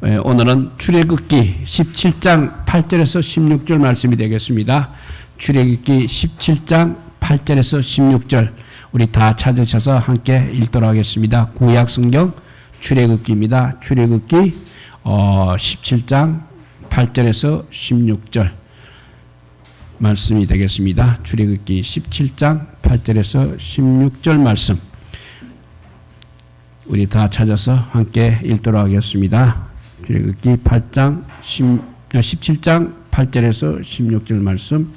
오늘은 출애굽기 17장 8절에서 16절 말씀이 되겠습니다. 출애굽기 17장 8절에서 16절 우리 다 찾으셔서 함께 읽도록 하겠습니다. 구약 성경 출애굽기입니다. 출애굽기 17장 8절에서 16절 말씀이 되겠습니다. 출애굽기 17장 8절에서 16절 말씀 우리 다 찾아서 함께 읽도록 하겠습니다. 출애굽기 17장 8절에서 16절 말씀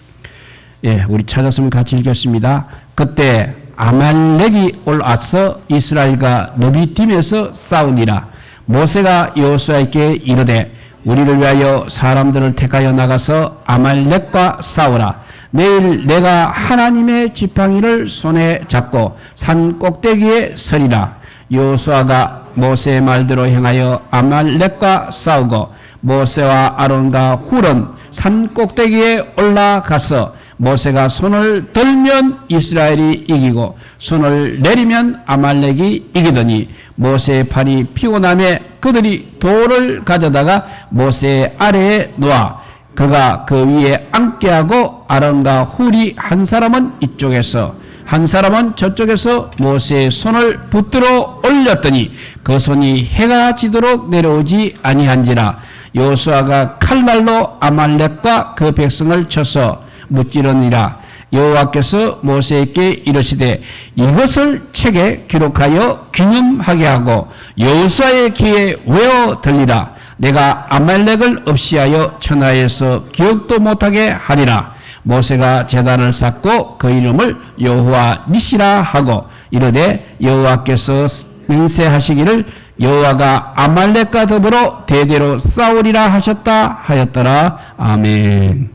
우리 찾았으면 같이 읽겠습니다. 그때 아말렉이 올라와서 이스라엘과 느비딤에서 싸우니라. 모세가 여호수아에게 이르되 우리를 위하여 사람들을 택하여 나가서 아말렉과 싸우라. 내일 내가 하나님의 지팡이를 손에 잡고 산 꼭대기에 서리라. 여호수아가 모세의 말대로 행하여 아말렉과 싸우고 모세와 아론과 훌은 산 꼭대기에 올라가서 모세가 손을 들면 이스라엘이 이기고 손을 내리면 아말렉이 이기더니 모세의 팔이 피곤함에 그들이 돌을 가져다가 모세의 아래에 놓아 그가 그 위에 앉게 하고 아론과 훌이 한 사람은 이쪽에서 한 사람은 저쪽에서 모세의 손을 붙들어 올렸더니 그 손이 해가 지도록 내려오지 아니한지라. 여호수아가 칼날로 아말렉과 그 백성을 쳐서 무찌르니라. 여호와께서 모세에게 이르시되 이것을 책에 기록하여 기념하게 하고 여호수아의 귀에 외워 들리라. 내가 아말렉을 없이하여 천하에서 기억도 못하게 하리라. 모세가 제단을 쌓고 그 이름을 여호와 니시라 하고 이르되 여호와께서 맹세하시기를 여호와가 아말렉과 더불어 대대로 싸우리라 하셨다 하였더라. 아멘.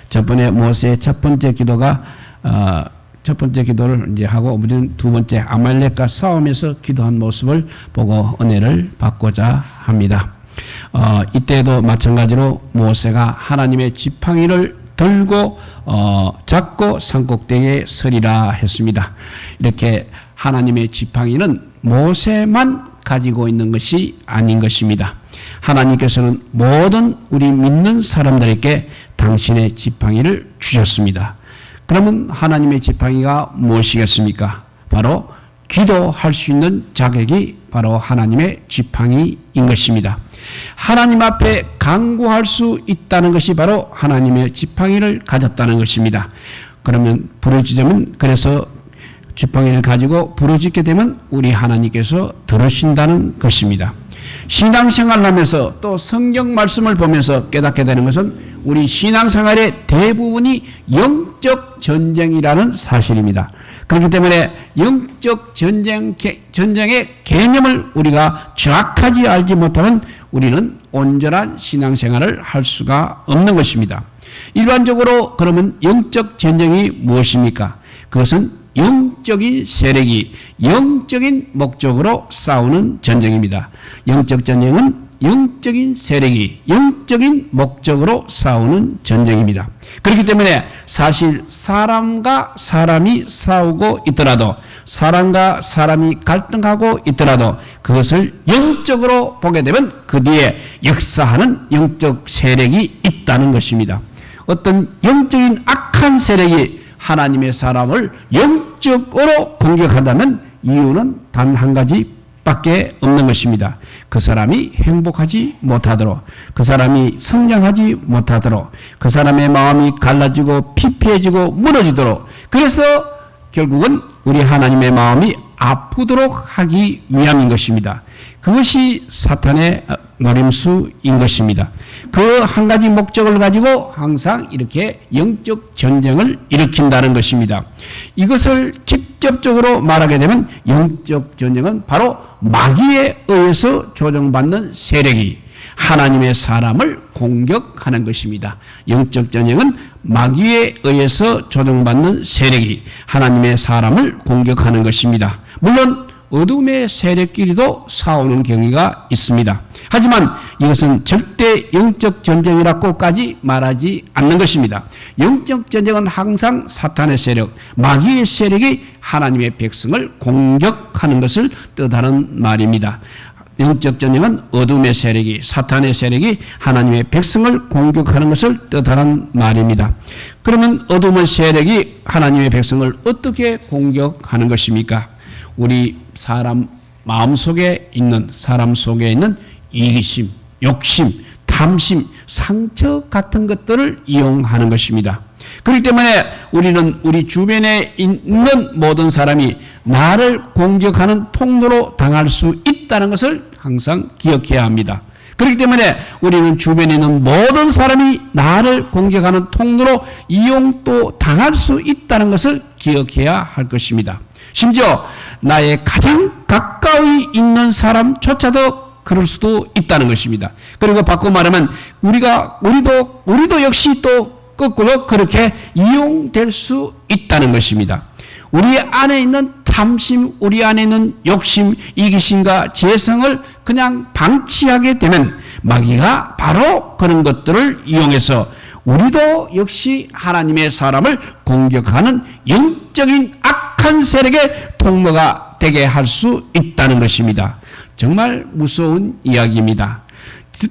저번에 모세의 첫 번째 기도가 첫 번째 기도를 이제 하고 우리는 두 번째 아말렉과 싸우면서 기도한 모습을 보고 은혜를 받고자 합니다. 이때도 마찬가지로 모세가 하나님의 지팡이를 들고 잡고 산꼭대기에 서리라 했습니다. 이렇게 하나님의 지팡이는 모세만 가지고 있는 것이 아닌 것입니다. 하나님께서는 모든 우리 믿는 사람들에게 당신의 지팡이를 주셨습니다. 그러면 하나님의 지팡이가 무엇이겠습니까? 바로 기도할 수 있는 자격이 바로 하나님의 지팡이인 것입니다. 하나님 앞에 간구할 수 있다는 것이 바로 하나님의 지팡이를 가졌다는 것입니다. 그러면 부르짖으면 그래서 지팡이를 가지고 부르짖게 되면 우리 하나님께서 들으신다는 것입니다. 신앙생활을 하면서 또 성경 말씀을 보면서 깨닫게 되는 것은 우리 신앙생활의 대부분이 영적 전쟁이라는 사실입니다. 그렇기 때문에 영적 전쟁의 개념을 우리가 정확하게 알지 못하면 우리는 온전한 신앙생활을 할 수가 없는 것입니다. 일반적으로 그러면 영적 전쟁이 무엇입니까? 그것은 영적인 세력이 영적인 목적으로 싸우는 전쟁입니다. 영적 전쟁은 영적인 세력이 영적인 목적으로 싸우는 전쟁입니다. 그렇기 때문에 사실 사람과 사람이 싸우고 있더라도 사람과 사람이 갈등하고 있더라도 그것을 영적으로 보게 되면 그 뒤에 역사하는 영적 세력이 있다는 것입니다. 어떤 영적인 악한 세력이 하나님의 사람을 영적으로 공격한다면 이유는 단 한 가지밖에 없는 것입니다. 그 사람이 행복하지 못하도록, 그 사람이 성장하지 못하도록, 그 사람의 마음이 갈라지고 피폐해지고 무너지도록, 그래서 결국은 우리 하나님의 마음이 아프도록 하기 위함인 것입니다. 그것이 사탄의 노림수인 것입니다. 그 한 가지 목적을 가지고 항상 이렇게 영적 전쟁을 일으킨다는 것입니다. 이것을 직접적으로 말하게 되면 영적 전쟁은 바로 마귀에 의해서 조정받는 세력이 하나님의 사람을 공격하는 것입니다. 영적 전쟁은 마귀에 의해서 조정받는 세력이 하나님의 사람을 공격하는 것입니다. 물론 어둠의 세력끼리도 싸우는 경우가 있습니다. 하지만 이것은 절대 영적 전쟁이라고까지 말하지 않는 것입니다. 영적 전쟁은 항상 사탄의 세력, 마귀의 세력이 하나님의 백성을 공격하는 것을 뜻하는 말입니다. 영적 전쟁은 어둠의 세력이, 사탄의 세력이 하나님의 백성을 공격하는 것을 뜻하는 말입니다. 그러면 어둠의 세력이 하나님의 백성을 어떻게 공격하는 것입니까? 우리 사람 마음속에 있는, 사람 속에 있는 이기심, 욕심, 탐심, 상처 같은 것들을 이용하는 것입니다. 그렇기 때문에 우리는 우리 주변에 있는 모든 사람이 나를 공격하는 통로로 당할 수 있다는 것을 항상 기억해야 합니다. 그렇기 때문에 우리는 주변에 있는 모든 사람이 나를 공격하는 통로로 이용도 당할 수 있다는 것을 기억해야 할 것입니다. 심지어 나의 가장 가까이 있는 사람조차도 그럴 수도 있다는 것입니다. 그리고 바꿔 말하면 우리도 역시 또 거꾸로 그렇게 이용될 수 있다는 것입니다. 우리 안에 있는 탐심, 우리 안에 있는 욕심, 이기심과 재성을 그냥 방치하게 되면 마귀가 바로 그런 것들을 이용해서 우리도 역시 하나님의 사람을 공격하는 영적인 악한 세력의 통로가 되게 할 수 있다는 것입니다. 정말 무서운 이야기입니다.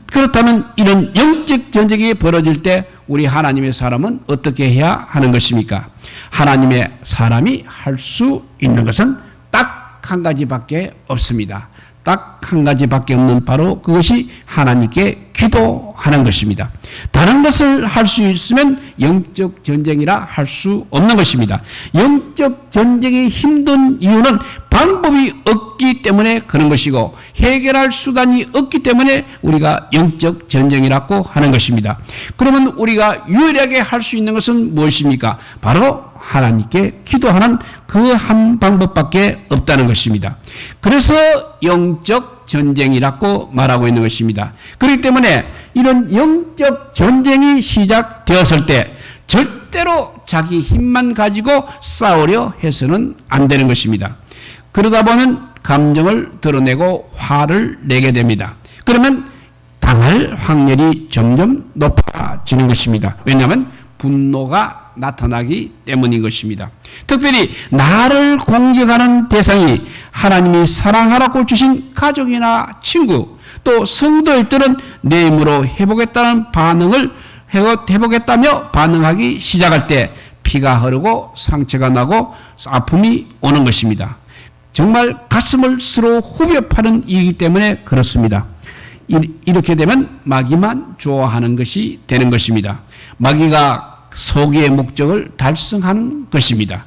그렇다면 이런 영적 전쟁이 벌어질 때 우리 하나님의 사람은 어떻게 해야 하는 것입니까? 하나님의 사람이 할 수 있는 것은 딱 한 가지밖에 없습니다. 딱 한 가지밖에 없는 바로 그것이 하나님께 기도하는 것입니다. 다른 것을 할 수 있으면 영적 전쟁이라 할 수 없는 것입니다. 영적 전쟁이 힘든 이유는 방법이 없기 때문에 그런 것이고 해결할 수단이 없기 때문에 우리가 영적 전쟁이라고 하는 것입니다. 그러면 우리가 유일하게 할 수 있는 것은 무엇입니까? 바로 하나님께 기도하는 그 한 방법밖에 없다는 것입니다. 그래서 영적 전쟁이라고 말하고 있는 것입니다. 그렇기 때문에 이런 영적 전쟁이 시작되었을 때 절대로 자기 힘만 가지고 싸우려 해서는 안 되는 것입니다. 그러다 보면 감정을 드러내고 화를 내게 됩니다. 그러면 당할 확률이 점점 높아지는 것입니다. 왜냐하면 분노가 나타나기 때문인 것입니다. 특별히 나를 공격하는 대상이 하나님이 사랑하라고 주신 가족이나 친구, 또 성도일들은 내 힘으로 해보겠다며 반응하기 시작할 때 피가 흐르고 상처가 나고 아픔이 오는 것입니다. 정말 가슴을 스스로 후벼 파는 일이기 때문에 그렇습니다. 이렇게 되면 마귀만 좋아하는 것이 되는 것입니다. 마귀가 소기의 목적을 달성하는 것입니다.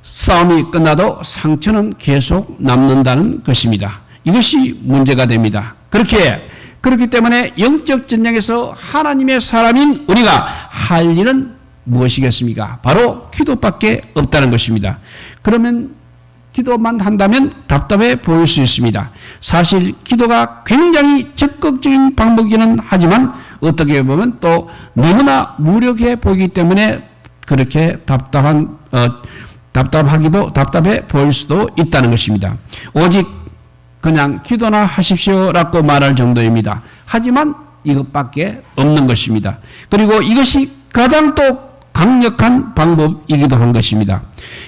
싸움이 끝나도 상처는 계속 남는다는 것입니다. 이것이 문제가 됩니다. 그렇기 때문에 영적 전쟁에서 하나님의 사람인 우리가 할 일은 무엇이겠습니까? 바로 기도밖에 없다는 것입니다. 그러면 기도만 한다면 답답해 보일 수 있습니다. 사실 기도가 굉장히 적극적인 방법이기는 하지만 어떻게 보면 또 너무나 무력해 보이기 때문에 그렇게 답답해 보일 수도 있다는 것입니다. 오직 그냥 기도나 하십시오라고 말할 정도입니다. 하지만 이것밖에 없는 것입니다. 그리고 이것이 가장 또 강력한 방법이기도 한 것입니다.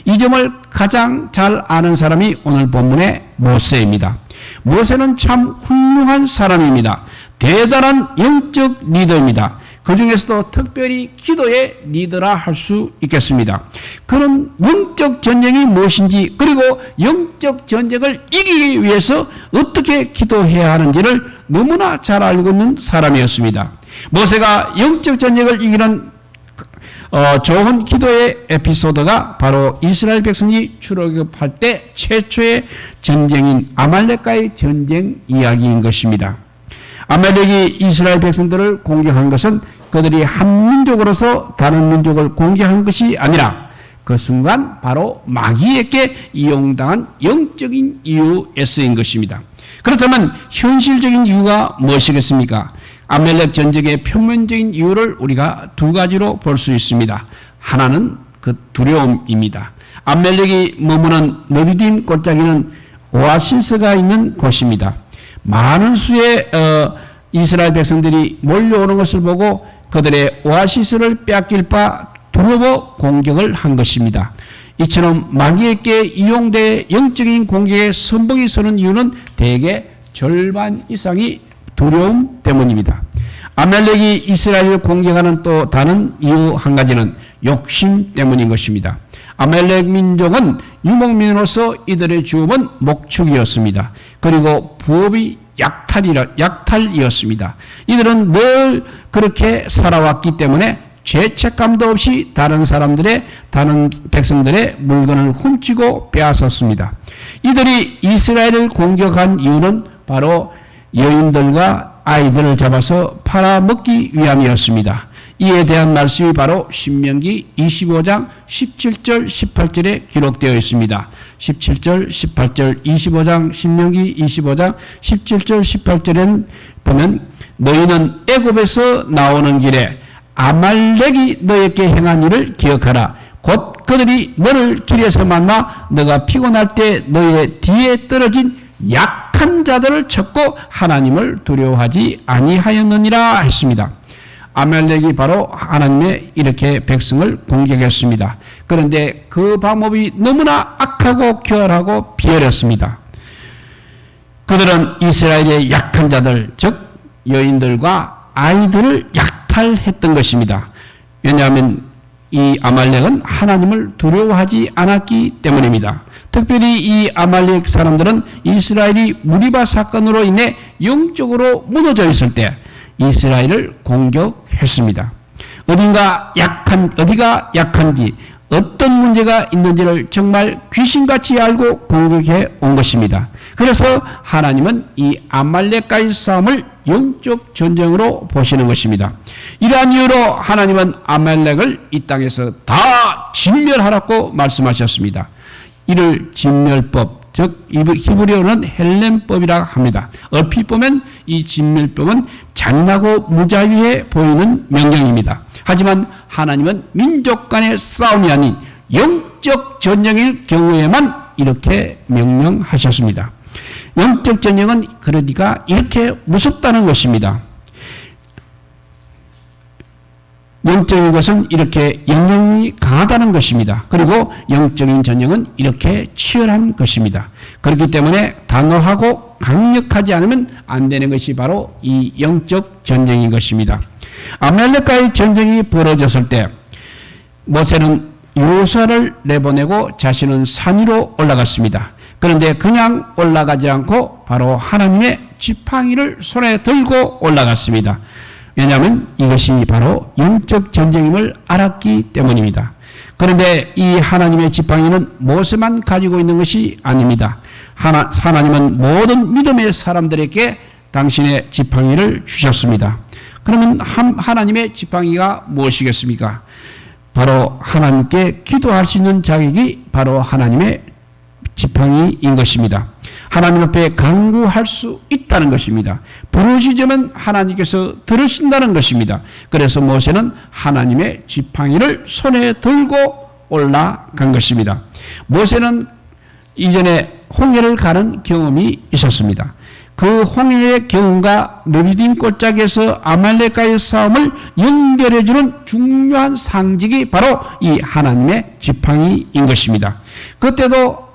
이 점을 가장 잘 아는 사람이 오늘 본문의 모세입니다. 모세는 참 훌륭한 사람입니다. 대단한 영적 리더입니다. 그 중에서도 특별히 기도의 리더라 할 수 있겠습니다. 그런 영적 전쟁이 무엇인지, 그리고 영적 전쟁을 이기기 위해서 어떻게 기도해야 하는지를 너무나 잘 알고 있는 사람이었습니다. 모세가 영적 전쟁을 이기는 좋은 기도의 에피소드가 바로 이스라엘 백성이 출애굽할 때 최초의 전쟁인 아말렉과의 전쟁 이야기인 것입니다. 아말렉이 이스라엘 백성들을 공격한 것은 그들이 한 민족으로서 다른 민족을 공격한 것이 아니라 그 순간 바로 마귀에게 이용당한 영적인 이유에서인 것입니다. 그렇다면 현실적인 이유가 무엇이겠습니까? 아말렉 전쟁의 표면적인 이유를 우리가 두 가지로 볼 수 있습니다. 하나는 그 두려움입니다. 아말렉이 머무는 느비딤 골짜기는 오아시스가 있는 곳입니다. 많은 수의 이스라엘 백성들이 몰려오는 것을 보고 그들의 오아시스를 빼앗길 바 두려워 공격을 한 것입니다. 이처럼 마귀에게 이용돼 영적인 공격에 선봉이 서는 이유는 대개 절반 이상이 두려움 때문입니다. 아말렉이 이스라엘을 공격하는 또 다른 이유 한 가지는 욕심 때문인 것입니다. 아말렉 민족은 유목민으로서 이들의 주업은 목축이었습니다. 그리고 부업이 약탈이었습니다. 이들은 늘 그렇게 살아왔기 때문에 죄책감도 없이 다른 백성들의 물건을 훔치고 빼앗았습니다. 이들이 이스라엘을 공격한 이유는 바로 여인들과 아이들을 잡아서 팔아먹기 위함이었습니다. 이에 대한 말씀이 바로 신명기 25장 17절 18절에 기록되어 있습니다. 17절 18절 25장 신명기 25장 17절 18절에는 보면 너희는 애굽에서 나오는 길에 아말렉이 너에게 행한 일을 기억하라. 곧 그들이 너를 길에서 만나 너가 피곤할 때 너의 뒤에 떨어진 약한 자들을 쳤고 하나님을 두려워하지 아니하였느니라 했습니다. 아말렉이 바로 하나님의 이렇게 백성을 공격했습니다. 그런데 그 방법이 너무나 악하고 교활하고 비열했습니다. 그들은 이스라엘의 약한 자들, 즉 여인들과 아이들을 약탈했던 것입니다. 왜냐하면 이 아말렉은 하나님을 두려워하지 않았기 때문입니다. 특별히 이 아말렉 사람들은 이스라엘이 무리바 사건으로 인해 영적으로 무너져 있을 때 이스라엘을 공격했습니다. 어디가 약한지 어떤 문제가 있는지를 정말 귀신같이 알고 공격해 온 것입니다. 그래서 하나님은 이 아말렉과의 싸움을 영적 전쟁으로 보시는 것입니다. 이러한 이유로 하나님은 아말렉을 이 땅에서 다 진멸하라고 말씀하셨습니다. 이를 진멸법, 즉 히브리어는 헬렘법이라 합니다. 얼핏 보면 이 진멸법은 잔인하고 무자비해 보이는 명령입니다. 하지만 하나님은 민족 간의 싸움이 아닌 영적 전쟁일 경우에만 이렇게 명령하셨습니다. 영적 전쟁은 그러니까 이렇게 무섭다는 것입니다. 영적인 것은 이렇게 영향이 강하다는 것입니다. 그리고 영적인 전쟁은 이렇게 치열한 것입니다. 그렇기 때문에 단호하고 강력하지 않으면 안 되는 것이 바로 이 영적 전쟁인 것입니다. 아말렉과의 전쟁이 벌어졌을 때 모세는 요수아를 내보내고 자신은 산 위로 올라갔습니다. 그런데 그냥 올라가지 않고 바로 하나님의 지팡이를 손에 들고 올라갔습니다. 왜냐하면 이것이 바로 영적 전쟁임을 알았기 때문입니다. 그런데 이 하나님의 지팡이는 모세만 가지고 있는 것이 아닙니다. 하나님은 모든 믿음의 사람들에게 당신의 지팡이를 주셨습니다. 그러면 하나님의 지팡이가 무엇이겠습니까? 바로 하나님께 기도할 수 있는 자격이 바로 하나님의 지팡이인 것입니다. 하나님 앞에 간구할 수 있다는 것입니다. 부르짖으면 하나님께서 들으신다는 것입니다. 그래서 모세는 하나님의 지팡이를 손에 들고 올라간 것입니다. 모세는 이전에 홍해를 가는 경험이 있었습니다. 그 홍해의 경험과 느비딤 골짜기에서 아말렉과의 싸움을 연결해주는 중요한 상징이 바로 이 하나님의 지팡이인 것입니다. 그때도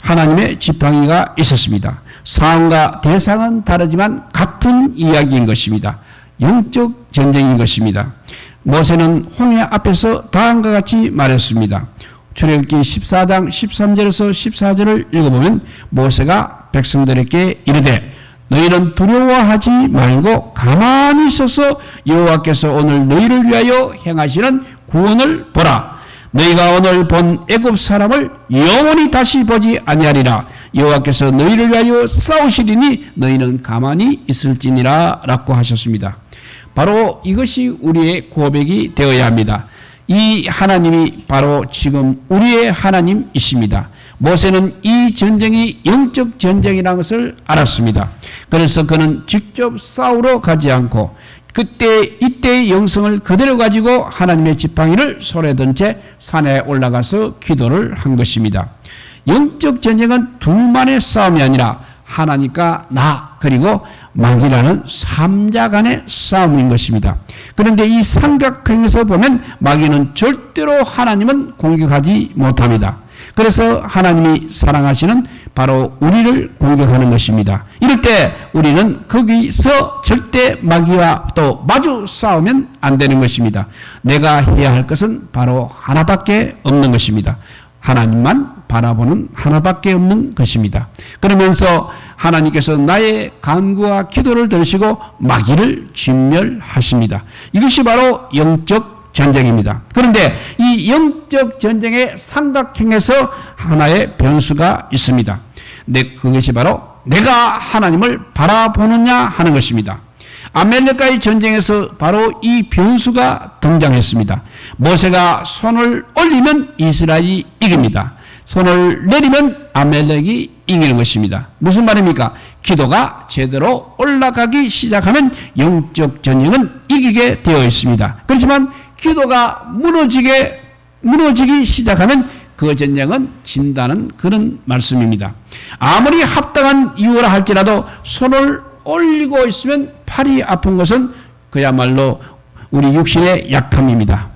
하나님의 지팡이가 있었습니다. 상황과 대상은 다르지만 같은 이야기인 것입니다. 영적 전쟁인 것입니다. 모세는 홍해 앞에서 다음과 같이 말했습니다. 출애굽기 14장 13절에서 14절을 읽어보면 모세가 백성들에게 이르되 너희는 두려워하지 말고 가만히 있어서 여호와께서 오늘 너희를 위하여 행하시는 구원을 보라. 너희가 오늘 본 애굽 사람을 영원히 다시 보지 아니하리라. 여호와께서 너희를 위하여 싸우시리니 너희는 가만히 있을지니라 라고 하셨습니다. 바로 이것이 우리의 고백이 되어야 합니다. 이 하나님이 바로 지금 우리의 하나님이십니다. 모세는 이 전쟁이 영적 전쟁이라는 것을 알았습니다. 그래서 그는 직접 싸우러 가지 않고 이때의 영성을 그대로 가지고 하나님의 지팡이를 손에 든 채 산에 올라가서 기도를 한 것입니다. 영적 전쟁은 둘만의 싸움이 아니라 하나님과 나 그리고 마귀라는 삼자 간의 싸움인 것입니다. 그런데 이 삼각형에서 보면 마귀는 절대로 하나님은 공격하지 못합니다. 그래서 하나님이 사랑하시는 바로 우리를 공격하는 것입니다. 이럴 때 우리는 거기서 절대 마귀와 또 마주 싸우면 안 되는 것입니다. 내가 해야 할 것은 바로 하나밖에 없는 것입니다. 하나님만 바라보는 하나밖에 없는 것입니다. 그러면서 하나님께서 나의 간구와 기도를 들으시고 마귀를 진멸하십니다. 이것이 바로 영적 전쟁입니다. 그런데 이 영적 전쟁의 삼각형에서 하나의 변수가 있습니다. 그것이 바로 내가 하나님을 바라보느냐 하는 것입니다. 아멜렉과의 전쟁에서 바로 이 변수가 등장했습니다. 모세가 손을 올리면 이스라엘이 이깁니다. 손을 내리면 아멜렉이 이기는 것입니다. 무슨 말입니까? 기도가 제대로 올라가기 시작하면 영적 전쟁은 이기게 되어 있습니다. 그렇지만 기도가 무너지기 시작하면 그 전쟁은 진다는 그런 말씀입니다. 아무리 합당한 이유라 할지라도 손을 올리고 있으면 팔이 아픈 것은 그야말로 우리 육신의 약함입니다.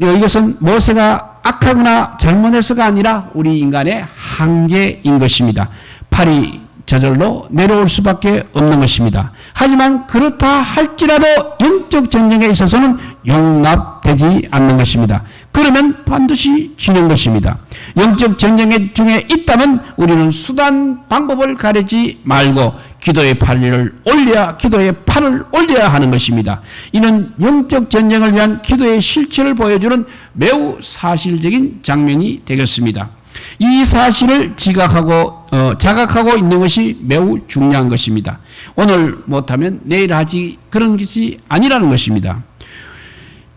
이것은 모세가 악하거나 잘못해서가 아니라 우리 인간의 한계인 것입니다. 팔이 저절로 내려올 수밖에 없는 것입니다. 하지만 그렇다 할지라도 영적 전쟁에 있어서는 용납되지 않는 것입니다. 그러면 반드시 지는 것입니다. 영적 전쟁 중에 있다면 우리는 수단 방법을 가리지 말고 기도의 팔을 올려야 하는 것입니다. 이는 영적 전쟁을 위한 기도의 실체를 보여주는 매우 사실적인 장면이 되겠습니다. 이 사실을 자각하고 있는 것이 매우 중요한 것입니다. 오늘 못하면 내일 하지 그런 것이 아니라는 것입니다.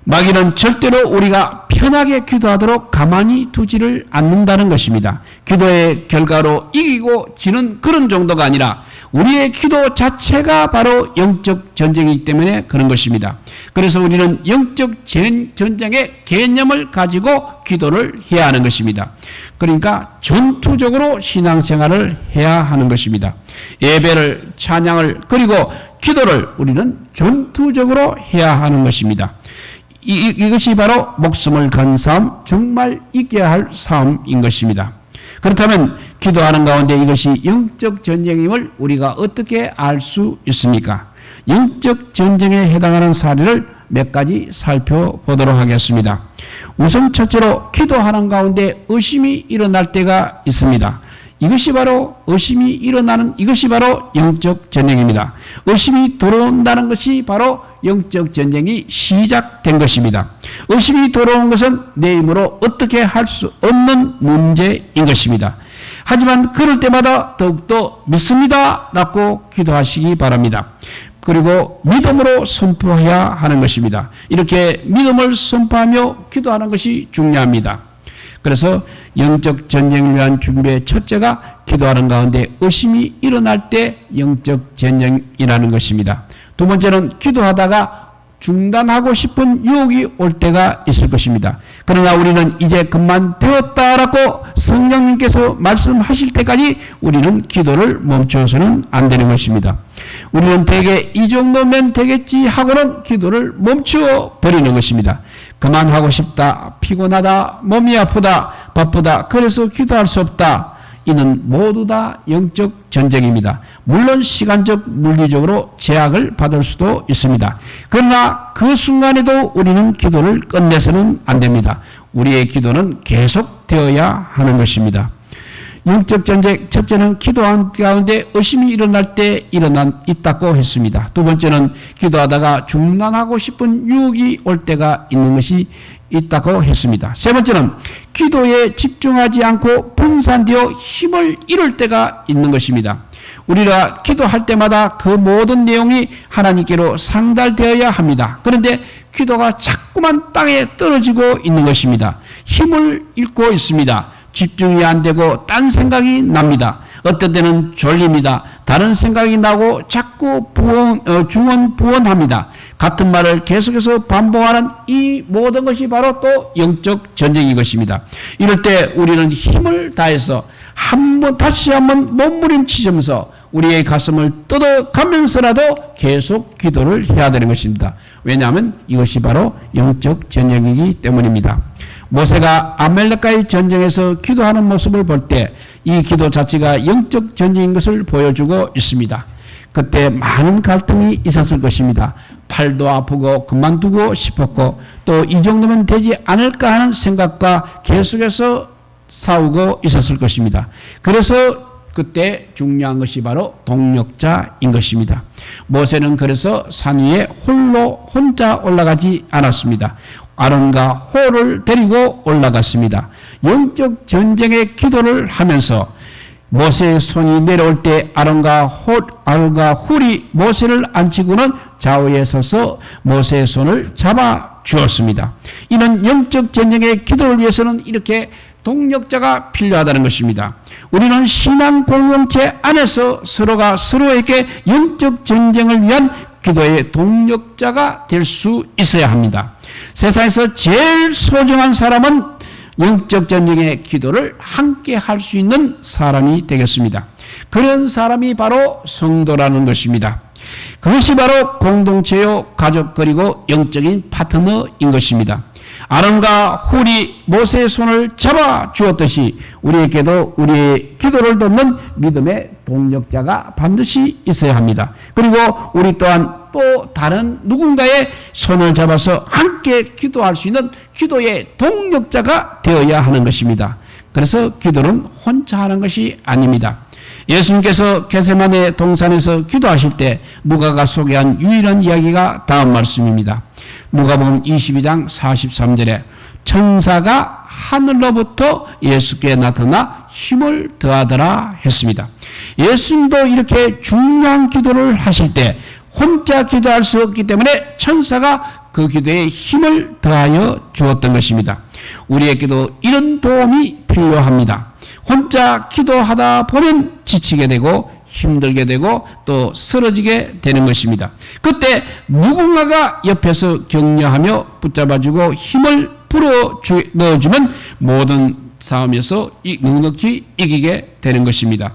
마귀는 절대로 우리가 편하게 기도하도록 가만히 두지를 않는다는 것입니다. 기도의 결과로 이기고 지는 그런 정도가 아니라 우리의 기도 자체가 바로 영적 전쟁이기 때문에 그런 것입니다. 그래서 우리는 영적 전쟁의 개념을 가지고 기도를 해야 하는 것입니다. 그러니까 전투적으로 신앙생활을 해야 하는 것입니다. 예배를, 찬양을, 그리고 기도를 우리는 전투적으로 해야 하는 것입니다. 이것이 바로 목숨을 건 싸움, 정말 이겨야 할 싸움인 것입니다. 그렇다면 기도하는 가운데 이것이 영적 전쟁임을 우리가 어떻게 알 수 있습니까? 영적 전쟁에 해당하는 사례를 몇 가지 살펴보도록 하겠습니다. 우선 첫째로 기도하는 가운데 의심이 일어날 때가 있습니다. 이것이 바로 이것이 바로 영적 전쟁입니다. 의심이 들어온다는 것이 바로 영적 전쟁이 시작된 것입니다. 의심이 들어온 것은 내 힘으로 어떻게 할 수 없는 문제인 것입니다. 하지만 그럴 때마다 더욱더 믿습니다 라고 기도하시기 바랍니다. 그리고 믿음으로 선포해야 하는 것입니다. 이렇게 믿음을 선포하며 기도하는 것이 중요합니다. 그래서 영적 전쟁을 위한 준비의 첫째가 기도하는 가운데 의심이 일어날 때 영적 전쟁이라는 것입니다. 두 번째는 기도하다가 중단하고 싶은 유혹이 올 때가 있을 것입니다. 그러나 우리는 이제 그만 되었다라고 성령님께서 말씀하실 때까지 우리는 기도를 멈춰서는 안 되는 것입니다. 우리는 대개 이 정도면 되겠지 하고는 기도를 멈추어 버리는 것입니다. 그만하고 싶다, 피곤하다, 몸이 아프다, 바쁘다, 그래서 기도할 수 없다. 이는 모두 다 영적 전쟁입니다. 물론 시간적, 물리적으로 제약을 받을 수도 있습니다. 그러나 그 순간에도 우리는 기도를 끝내서는 안 됩니다. 우리의 기도는 계속되어야 하는 것입니다. 영적 전쟁, 첫째는 기도한 가운데 의심이 일어날 때 있다고 했습니다. 두 번째는 기도하다가 중단하고 싶은 유혹이 올 때가 있는 것이 있다고 했습니다. 세 번째는 기도에 집중하지 않고 분산되어 힘을 잃을 때가 있는 것입니다. 우리가 기도할 때마다 그 모든 내용이 하나님께로 상달되어야 합니다. 그런데 기도가 자꾸만 땅에 떨어지고 있는 것입니다. 힘을 잃고 있습니다. 집중이 안 되고 딴 생각이 납니다. 어떤 때는 졸립니다. 다른 생각이 나고 자꾸 중언부언합니다. 같은 말을 계속해서 반복하는 이 모든 것이 바로 또 영적 전쟁인 것입니다. 이럴 때 우리는 힘을 다해서 다시 한번 몸부림치면서 우리의 가슴을 뜯어가면서라도 계속 기도를 해야 되는 것입니다. 왜냐하면 이것이 바로 영적 전쟁이기 때문입니다. 모세가 아말렉과의 전쟁에서 기도하는 모습을 볼 때 이 기도 자체가 영적 전쟁인 것을 보여주고 있습니다. 그때 많은 갈등이 있었을 것입니다. 팔도 아프고 그만두고 싶었고 또 이 정도면 되지 않을까 하는 생각과 계속해서 싸우고 있었을 것입니다. 그래서 그때 중요한 것이 바로 동력자인 것입니다. 모세는 그래서 산 위에 홀로 혼자 올라가지 않았습니다. 아론과 홀을 데리고 올라갔습니다. 영적 전쟁의 기도를 하면서 모세의 손이 내려올 때 아론과 홀이 모세를 앉히고는 좌우에 서서 모세의 손을 잡아 주었습니다. 이는 영적 전쟁의 기도를 위해서는 이렇게 동력자가 필요하다는 것입니다. 우리는 신앙 공동체 안에서 서로가 서로에게 영적 전쟁을 위한 기도의 동력자가 될 수 있어야 합니다. 세상에서 제일 소중한 사람은 영적 전쟁의 기도를 함께 할 수 있는 사람이 되겠습니다. 그런 사람이 바로 성도라는 것입니다. 그것이 바로 공동체요, 가족, 그리고 영적인 파트너인 것입니다. 아론과 홀이 모세의 손을 잡아 주었듯이 우리에게도 우리의 기도를 돕는 믿음의 동력자가 반드시 있어야 합니다. 그리고 우리 또한 또 다른 누군가의 손을 잡아서 함께 기도할 수 있는 기도의 동력자가 되어야 하는 것입니다. 그래서 기도는 혼자 하는 것이 아닙니다. 예수님께서 겟세마네 동산에서 기도하실 때 누가가 소개한 유일한 이야기가 다음 말씀입니다. 누가복음 22장 43절에 천사가 하늘로부터 예수께 나타나 힘을 더하더라 했습니다. 예수님도 이렇게 중요한 기도를 하실 때 혼자 기도할 수 없기 때문에 천사가 그 기도에 힘을 더하여 주었던 것입니다. 우리에게도 이런 도움이 필요합니다. 혼자 기도하다 보면 지치게 되고 힘들게 되고 또 쓰러지게 되는 것입니다. 그때 누군가가 옆에서 격려하며 붙잡아주고 힘을 불어 넣어주면 모든 싸움에서 넉넉히 이기게 되는 것입니다.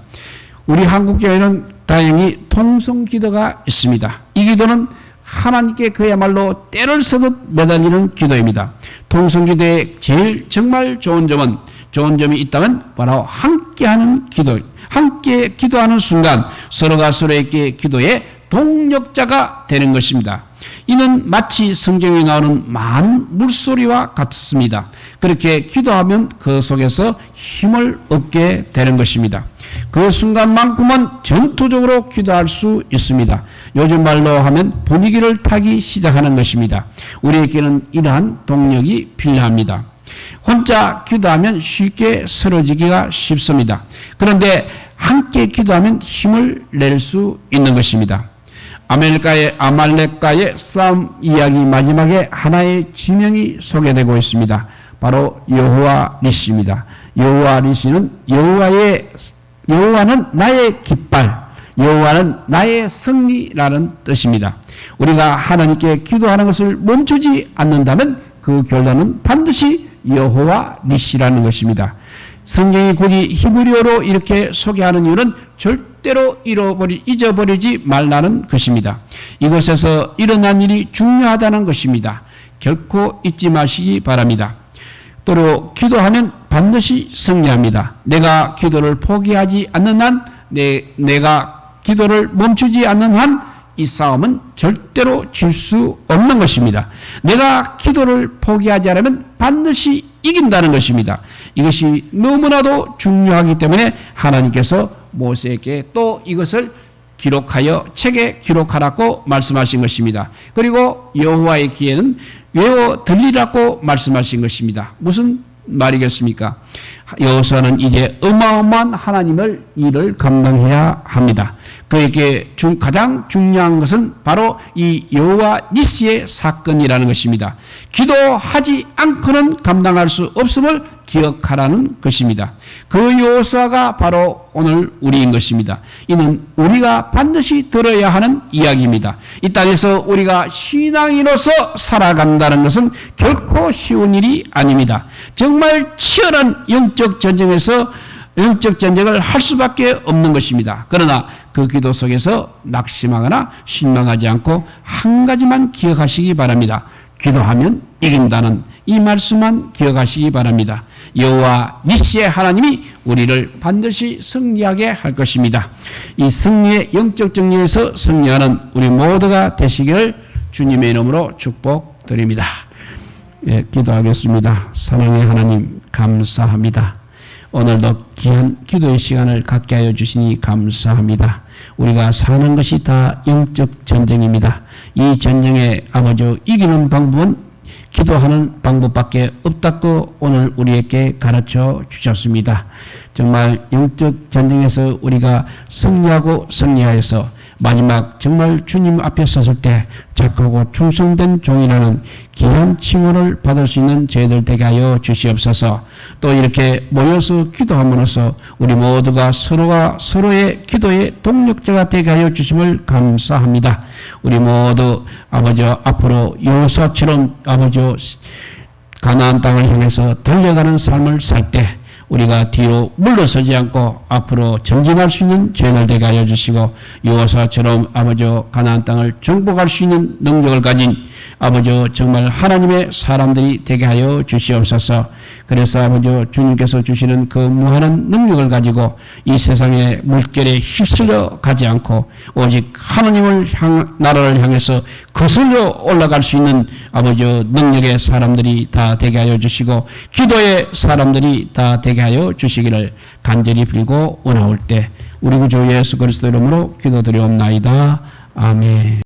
우리 한국교회는 다행히 통성기도가 있습니다. 이 기도는 하나님께 그야말로 때를 서듯 매달리는 기도입니다. 통성기도의 제일 정말 좋은 점이 있다면 바로 함께하는 기도, 함께 기도하는 순간 서로가 서로에게 기도의 동력자가 되는 것입니다. 이는 마치 성경에 나오는 많은 물소리와 같습니다. 그렇게 기도하면 그 속에서 힘을 얻게 되는 것입니다. 그 순간만큼은 전투적으로 기도할 수 있습니다. 요즘 말로 하면 분위기를 타기 시작하는 것입니다. 우리에게는 이러한 동력이 필요합니다. 혼자 기도하면 쉽게 쓰러지기가 쉽습니다. 그런데 함께 기도하면 힘을 낼 수 있는 것입니다. 아말렉과의 싸움 이야기 마지막에 하나의 지명이 소개되고 있습니다. 바로 여호와 니시입니다. 여호와 니시는 여호와는 나의 깃발, 여호와는 나의 승리라는 뜻입니다. 우리가 하나님께 기도하는 것을 멈추지 않는다면 그 결론은 반드시 여호와 니시라는 것입니다. 성경이 굳이 히브리어로 이렇게 소개하는 이유는 절대로 잊어버리지 말라는 것입니다. 이곳에서 일어난 일이 중요하다는 것입니다. 결코 잊지 마시기 바랍니다. 또로 기도하면 반드시 승리합니다. 내가 기도를 포기하지 않는 한, 내가 기도를 멈추지 않는 한 이 싸움은 절대로 질 수 없는 것입니다. 내가 기도를 포기하지 않으면 반드시 이긴다는 것입니다. 이것이 너무나도 중요하기 때문에 하나님께서 모세에게 또 이것을 기록하여 책에 기록하라고 말씀하신 것입니다. 그리고 여호와의 귀에는 외워 들리라고 말씀하신 것입니다. 무슨 말이겠습니까? 여호수아는 이제 어마어마한 하나님의 일을 감당해야 합니다. 그에게 가장 중요한 것은 바로 이 여호와 니시의 사건이라는 것입니다. 기도하지 않고는 감당할 수 없음을 기억하라는 것입니다. 그 여호수아가 바로 오늘 우리인 것입니다. 이는 우리가 반드시 들어야 하는 이야기입니다. 이 땅에서 우리가 신앙인으로서 살아간다는 것은 결코 쉬운 일이 아닙니다. 정말 치열한 영적 전쟁을 할 수밖에 없는 것입니다. 그러나 그 기도 속에서 낙심하거나 실망하지 않고 한 가지만 기억하시기 바랍니다. 기도하면 이긴다는 이 말씀만 기억하시기 바랍니다. 여호와 니시의 하나님이 우리를 반드시 승리하게 할 것입니다. 이 승리의 영적 정리에서 승리하는 우리 모두가 되시기를 주님의 이름으로 축복드립니다. 예, 기도하겠습니다. 사랑의 하나님 감사합니다. 오늘도 귀한 기도의 시간을 갖게 하여 주시니 감사합니다. 우리가 사는 것이 다 영적 전쟁입니다. 이 전쟁에 아버지 이기는 방법은 기도하는 방법밖에 없다고 오늘 우리에게 가르쳐 주셨습니다. 정말 영적 전쟁에서 우리가 승리하고 승리하여서 마지막 정말 주님 앞에 섰을 때 착하고 충성된 종이라는 귀한 칭호를 받을 수 있는 저희들 되게 하여 주시옵소서. 또 이렇게 모여서 기도함으로써 우리 모두가 서로가 서로의 기도의 동력자가 되게 하여 주심을 감사합니다. 우리 모두 아버지 앞으로 요사처럼 아버지 가나안 땅을 향해서 달려가는 삶을 살 때 우리가 뒤로 물러서지 않고 앞으로 전진할 수 있는 저희들 되게 하여 주시고 여호사처럼 아버지 가나안 땅을 정복할 수 있는 능력을 가진 아버지 정말 하나님의 사람들이 되게 하여 주시옵소서. 그래서 아버지 주님께서 주시는 그 무한한 능력을 가지고 이 세상의 물결에 휩쓸려 가지 않고 오직 하나님을 나라를 향해서 거슬려 올라갈 수 있는 아버지 능력의 사람들이 다 되게 하여 주시고 기도의 사람들이 다 되게 하여 주시기를 간절히 빌고 원하올 때 우리 구주 예수 그리스도 이름으로 기도드리옵나이다. 아멘.